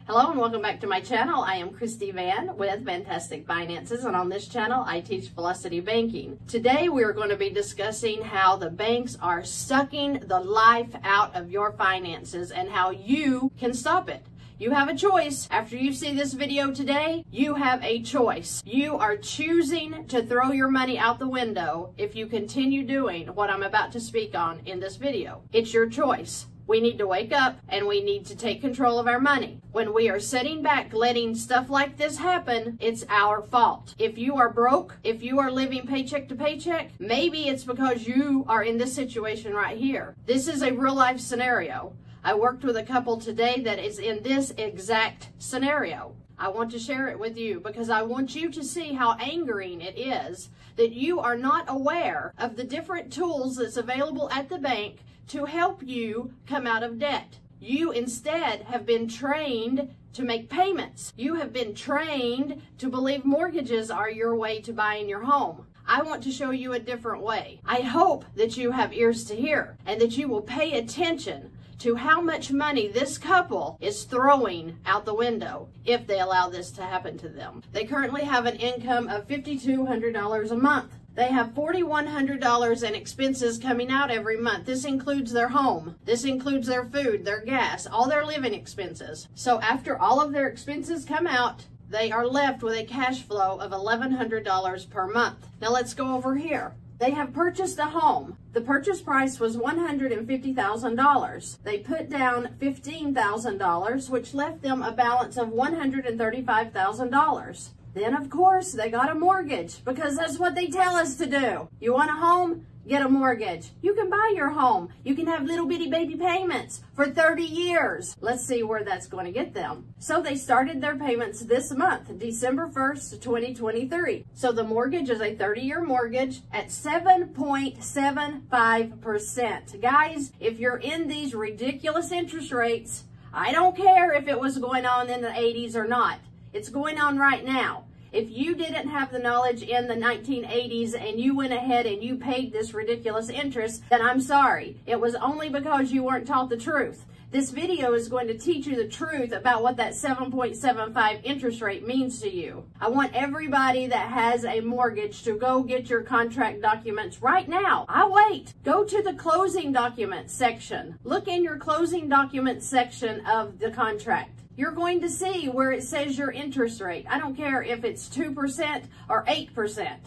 Hello and welcome back to my channel. I am Christy VANN with VANNtastic Finances, and on this channel I teach velocity banking. Today we are going to be discussing how the banks are sucking the life out of your finances and how you can stop it. You have a choice. After you see this video today, you have a choice. You are choosing to throw your money out the window if you continue doing what I'm about to speak on in this video. It's your choice. We need to wake up and we need to take control of our money. When we are sitting back letting stuff like this happen, it's our fault. If you are broke, if you are living paycheck to paycheck, maybe it's because you are in this situation right here. This is a real life scenario. I worked with a couple today that is in this exact scenario. I want to share it with you because I want you to see how angering it is that you are not aware of the different tools that's available at the bank to help you come out of debt. You instead have been trained to make payments. You have been trained to believe mortgages are your way to buying your home. I want to show you a different way. I hope that you have ears to hear and that you will pay attention to how much money this couple is throwing out the window if they allow this to happen to them. They currently have an income of $5,200 a month. They have $4,100 in expenses coming out every month. This includes their home. This includes their food, their gas, all their living expenses. So after all of their expenses come out, they are left with a cash flow of $1,100 per month. Now let's go over here. They have purchased a home. The purchase price was $150,000. They put down $15,000, which left them a balance of $135,000. Then, of course, they got a mortgage because that's what they tell us to do. You want a home? Get a mortgage. You can buy your home. You can have little bitty baby payments for 30 years. Let's see where that's going to get them. So they started their payments this month, December 1st, 2023. So the mortgage is a 30-year mortgage at 7.75%. Guys, if you're in these ridiculous interest rates, I don't care if it was going on in the 80s or not. It's going on right now. If you didn't have the knowledge in the 1980s and you went ahead and you paid this ridiculous interest, then I'm sorry. It was only because you weren't taught the truth. This video is going to teach you the truth about what that 7.75 interest rate means to you. I want everybody that has a mortgage to go get your contract documents right now. I'll wait. Go to the closing documents section. Look in your closing documents section of the contract. You're going to see where it says your interest rate. I don't care if it's 2% or 8%.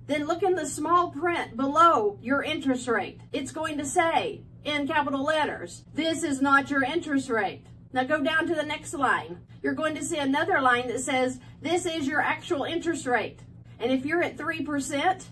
Then look in the small print below your interest rate. It's going to say in capital letters, this is not your interest rate. Now go down to the next line. You're going to see another line that says, this is your actual interest rate. And if you're at 3%,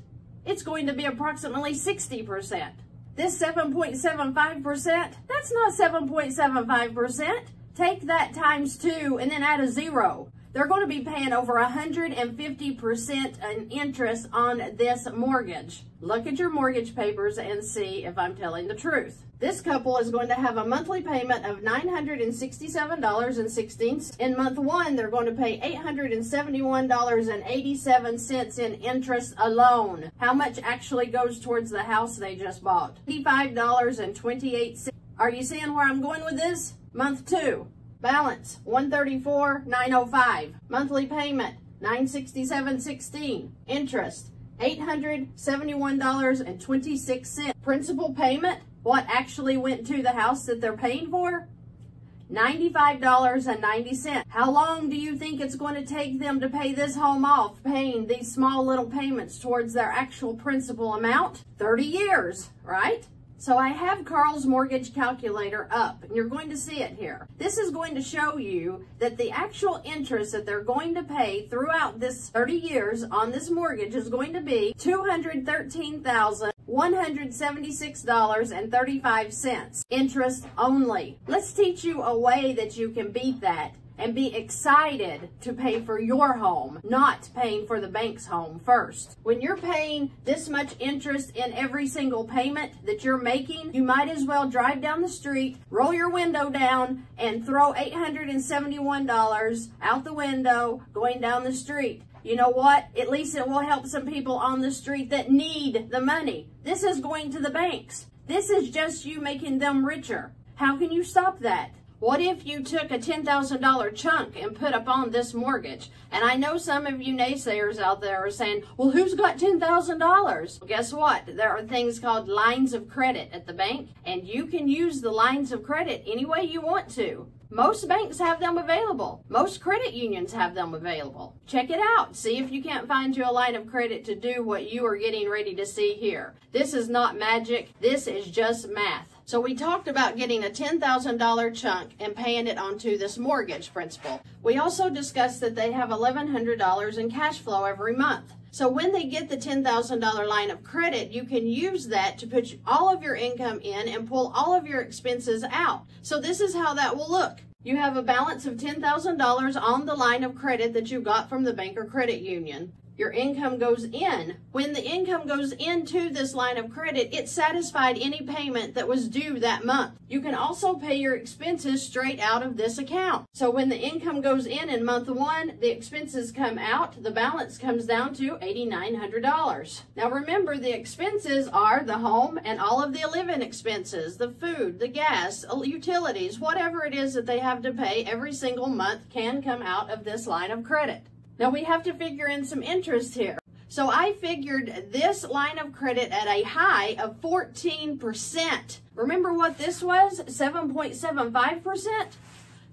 it's going to be approximately 60%. This 7.75%, that's not 7.75%. Take that times 2 and then add a 0. They're going to be paying over 150% in interest on this mortgage. Look at your mortgage papers and see if I'm telling the truth. This couple is going to have a monthly payment of $967.16. In month 1, they're going to pay $871.87 in interest alone. How much actually goes towards the house they just bought? $55.28. Are you seeing where I'm going with this? Month 2, balance $134,905. Monthly payment $967.16. Interest $871.26. Principal payment, what actually went to the house that they're paying for? $95.90. How long do you think it's going to take them to pay this home off, paying these small little payments towards their actual principal amount? 30 years, right? So I have Carl's mortgage calculator up, and you're going to see it here. This is going to show you that the actual interest that they're going to pay throughout this 30 years on this mortgage is going to be $213,176.35. Interest only. Let's teach you a way that you can beat that and be excited to pay for your home, not paying for the bank's home first. When you're paying this much interest in every single payment that you're making, you might as well drive down the street, roll your window down, and throw $871 out the window going down the street. You know what? At least it will help some people on the street that need the money. This is going to the banks. This is just you making them richer. How can you stop that? What if you took a $10,000 chunk and put up on this mortgage? And I know some of you naysayers out there are saying, well, who's got $10,000? Well, guess what? There are things called lines of credit at the bank, and you can use the lines of credit any way you want to. Most banks have them available. Most credit unions have them available. Check it out. See if you can't find you a line of credit to do what you are getting ready to see here. This is not magic. This is just math. So we talked about getting a $10,000 chunk and paying it onto this mortgage principal. We also discussed that they have $1,100 in cash flow every month. So when they get the $10,000 line of credit, you can use that to put all of your income in and pull all of your expenses out. So this is how that will look. You have a balance of $10,000 on the line of credit that you got from the bank or credit union. Your income goes in. When the income goes into this line of credit, it satisfied any payment that was due that month. You can also pay your expenses straight out of this account. So when the income goes in month one, the expenses come out, the balance comes down to $8,900. Now remember, the expenses are the home and all of the living expenses, the food, the gas, utilities, whatever it is that they have to pay every single month can come out of this line of credit. Now we have to figure in some interest here. So I figured this line of credit at a high of 14%. Remember what this was? 7.75%?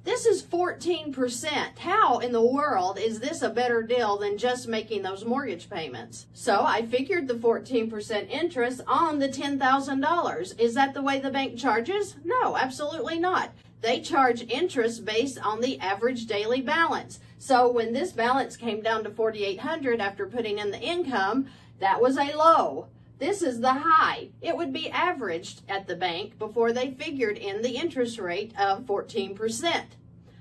This is 14%. How in the world is this a better deal than just making those mortgage payments? So I figured the 14% interest on the $10,000. Is that the way the bank charges? No, absolutely not. They charge interest based on the average daily balance. So when this balance came down to $4,800 after putting in the income, that was a low. This is the high. It would be averaged at the bank before they figured in the interest rate of 14%.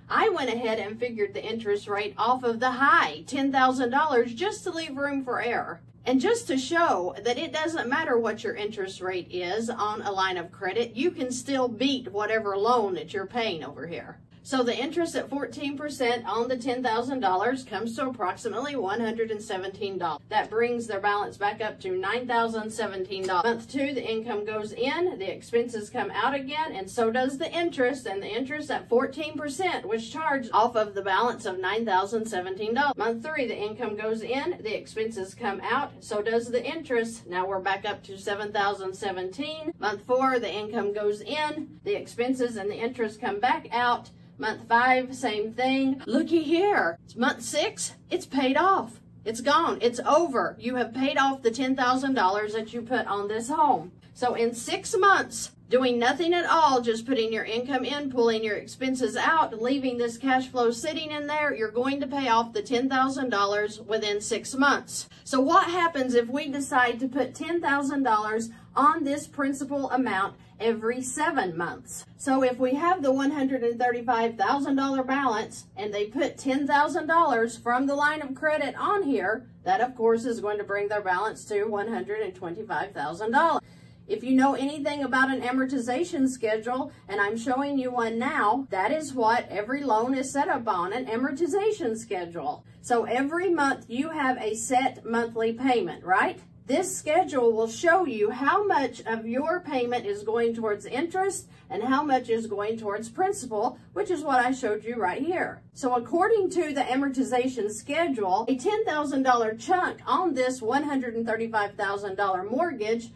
I went ahead and figured the interest rate off of the high, $10,000, just to leave room for error. And just to show that it doesn't matter what your interest rate is on a line of credit, you can still beat whatever loan that you're paying over here. So the interest at 14% on the $10,000 comes to approximately $117. That brings their balance back up to $9,017. Month two, the income goes in, the expenses come out again, and so does the interest. And the interest at 14% was charged off of the balance of $9,017. Month three, the income goes in, the expenses come out, so does the interest. Now we're back up to $7,017. Month four, the income goes in, the expenses and the interest come back out. Month five, same thing. Looky here. It's month six. It's paid off. It's gone. It's over. You have paid off the $10,000 that you put on this home. So in 6 months, doing nothing at all, just putting your income in, pulling your expenses out, leaving this cash flow sitting in there, you're going to pay off the $10,000 within 6 months. So what happens if we decide to put $10,000 on this principal amount every 7 months? So if we have the $135,000 balance and they put $10,000 from the line of credit on here, that of course is going to bring their balance to $125,000. If you know anything about an amortization schedule, and I'm showing you one now, that is what every loan is set up on, an amortization schedule. So every month you have a set monthly payment, right? This schedule will show you how much of your payment is going towards interest and how much is going towards principal, which is what I showed you right here. So according to the amortization schedule, a $10,000 chunk on this $135,000 mortgage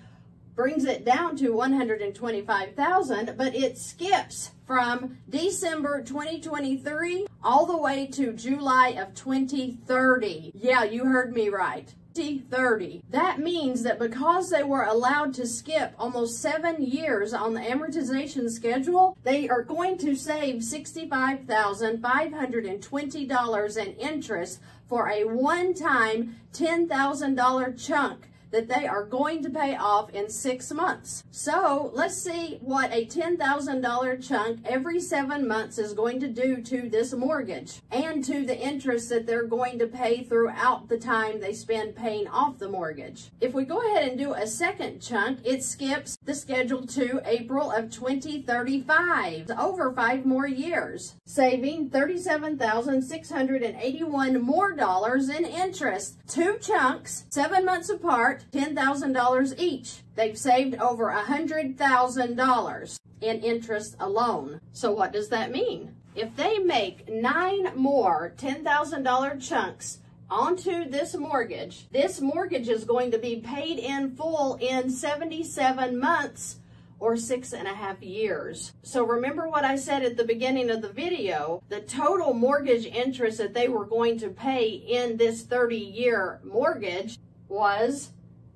brings it down to $125,000, but it skips from December 2023 all the way to July of 2030. Yeah, you heard me right. 2030. That means that because they were allowed to skip almost 7 years on the amortization schedule, they are going to save $65,520 in interest for a one-time $10,000 chunk that they are going to pay off in 6 months. So let's see what a $10,000 chunk every 7 months is going to do to this mortgage and to the interest that they're going to pay throughout the time they spend paying off the mortgage. If we go ahead and do a second chunk, it skips the schedule to April of 2035, over 5 more years, saving $37,681 more in interest. 2 chunks, 7 months apart, $10,000 each. They've saved over $100,000. in interest alone. So what does that mean? If they make 9 more $10,000 chunks onto this mortgage is going to be paid in full in 77 months or 6.5 years. So remember what I said at the beginning of the video, the total mortgage interest that they were going to pay in this 30-year mortgage was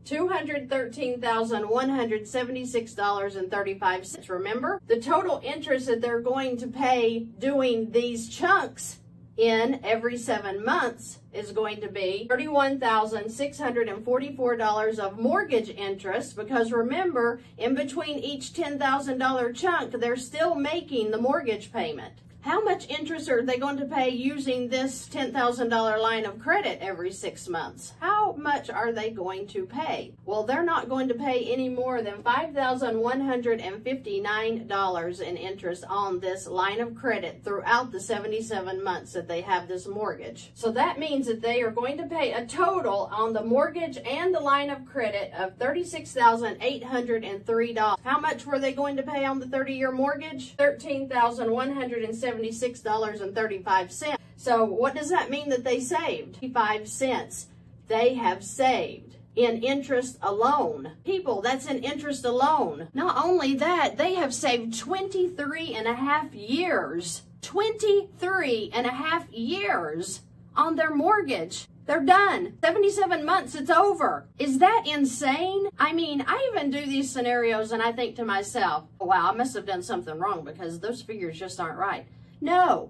$213,176.35. Remember, the total interest that they're going to pay doing these chunks in every 7 months is going to be $31,644 of mortgage interest, because remember, in between each $10,000 chunk, they're still making the mortgage payment. How much interest are they going to pay using this $10,000 line of credit every 6 months? How much are they going to pay? Well, they're not going to pay any more than $5,159 in interest on this line of credit throughout the 77 months that they have this mortgage. So that means that they are going to pay a total on the mortgage and the line of credit of $36,803. How much were they going to pay on the 30-year mortgage? $13,176.35. So what does that mean that they saved? 55 cents. They have saved in interest alone. People, that's in interest alone. Not only that, they have saved 23.5 years. 23.5 years on their mortgage. They're done. 77 months, it's over. Is that insane? I mean, I even do these scenarios and I think to myself, wow, I must have done something wrong because those figures just aren't right. No,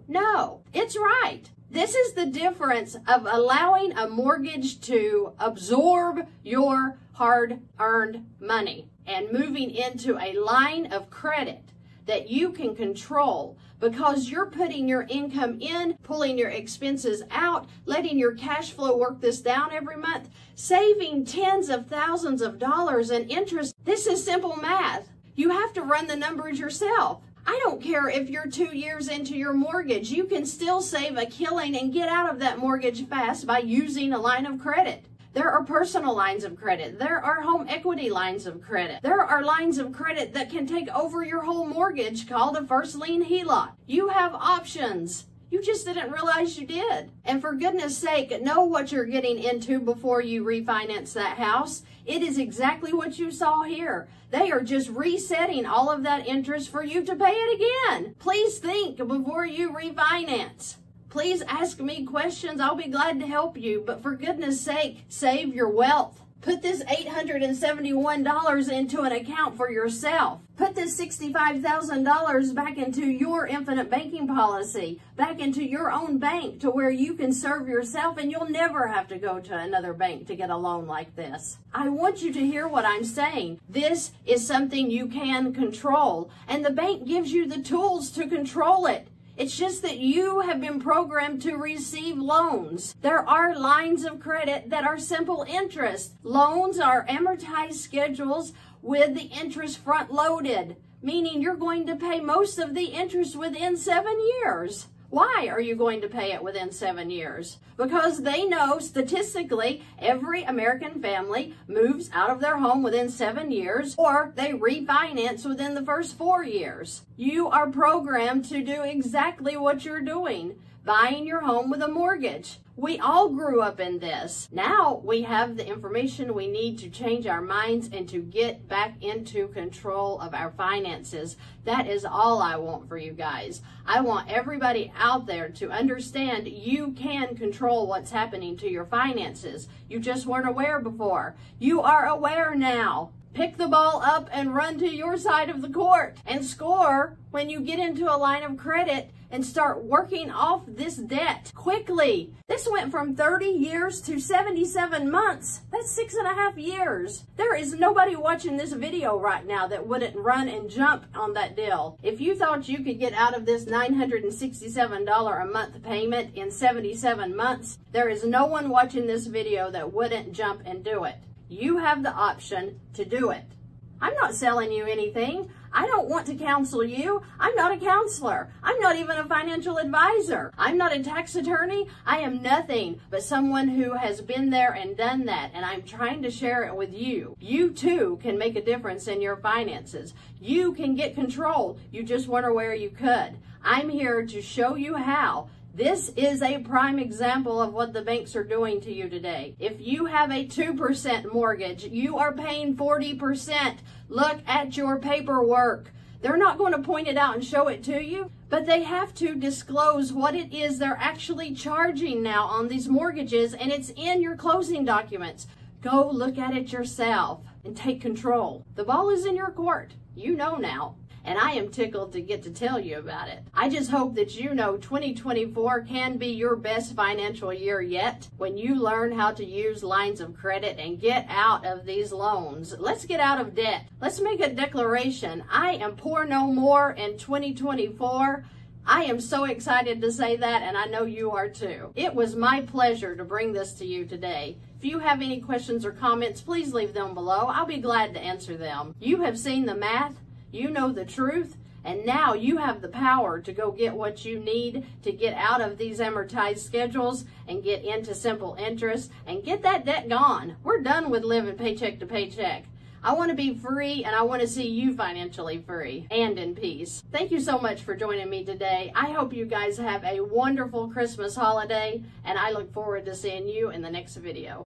it's right. This is the difference of allowing a mortgage to absorb your hard-earned money and moving into a line of credit that you can control, because you're putting your income in, pulling your expenses out, letting your cash flow work this down every month, saving tens of thousands of dollars in interest. This is simple math. You have to run the numbers yourself. I don't care if you're 2 years into your mortgage, you can still save a killing and get out of that mortgage fast by using a line of credit. There are personal lines of credit. There are home equity lines of credit. There are lines of credit that can take over your whole mortgage called a first lien HELOC. You have options. You just didn't realize you did. And for goodness sake, know what you're getting into before you refinance that house. It is exactly what you saw here. They are just resetting all of that interest for you to pay it again. Please think before you refinance. Please ask me questions. I'll be glad to help you. But for goodness sake, save your wealth. Put this $871 into an account for yourself. Put this $65,000 back into your infinite banking policy, back into your own bank to where you can serve yourself and you'll never have to go to another bank to get a loan like this. I want you to hear what I'm saying. This is something you can control, and the bank gives you the tools to control it. It's just that you have been programmed to receive loans. There are lines of credit that are simple interest. Loans are amortized schedules with the interest front loaded, meaning you're going to pay most of the interest within 7 years. Why are you going to pay it within 7 years? Because they know statistically every American family moves out of their home within 7 years, or they refinance within the first 4 years. You are programmed to do exactly what you're doing, buying your home with a mortgage. We all grew up in this. Now we have the information we need to change our minds and to get back into control of our finances. That is all I want for you guys. I want everybody out there to understand you can control what's happening to your finances. You just weren't aware before. You are aware now. Pick the ball up and run to your side of the court and score when you get into a line of credit and start working off this debt quickly. This went from 30 years to 77 months. That's 6.5 years. There is nobody watching this video right now that wouldn't run and jump on that deal. If you thought you could get out of this $967 a month payment in 77 months, there is no one watching this video that wouldn't jump and do it. You have the option to do it. I'm not selling you anything. I don't want to counsel you. I'm not a counselor. I'm not even a financial advisor. I'm not a tax attorney. I am nothing but someone who has been there and done that, and I'm trying to share it with you. You too can make a difference in your finances. You can get control. You just wonder where you could. I'm here to show you how. This is a prime example of what the banks are doing to you today. If you have a 2% mortgage, you are paying 40%. Look at your paperwork. They're not going to point it out and show it to you, but they have to disclose what it is they're actually charging now on these mortgages, and it's in your closing documents. Go look at it yourself and take control. The ball is in your court. You know now. And I am tickled to get to tell you about it. I just hope that you know 2024 can be your best financial year yet when you learn how to use lines of credit and get out of these loans. Let's get out of debt. Let's make a declaration. I am poor no more in 2024. I am so excited to say that, and I know you are too. It was my pleasure to bring this to you today. If you have any questions or comments, please leave them below. I'll be glad to answer them. You have seen the math. You know the truth, and now you have the power to go get what you need to get out of these amortized schedules and get into simple interest and get that debt gone. We're done with living paycheck to paycheck. I want to be free, and I want to see you financially free and in peace. Thank you so much for joining me today. I hope you guys have a wonderful Christmas holiday, and I look forward to seeing you in the next video.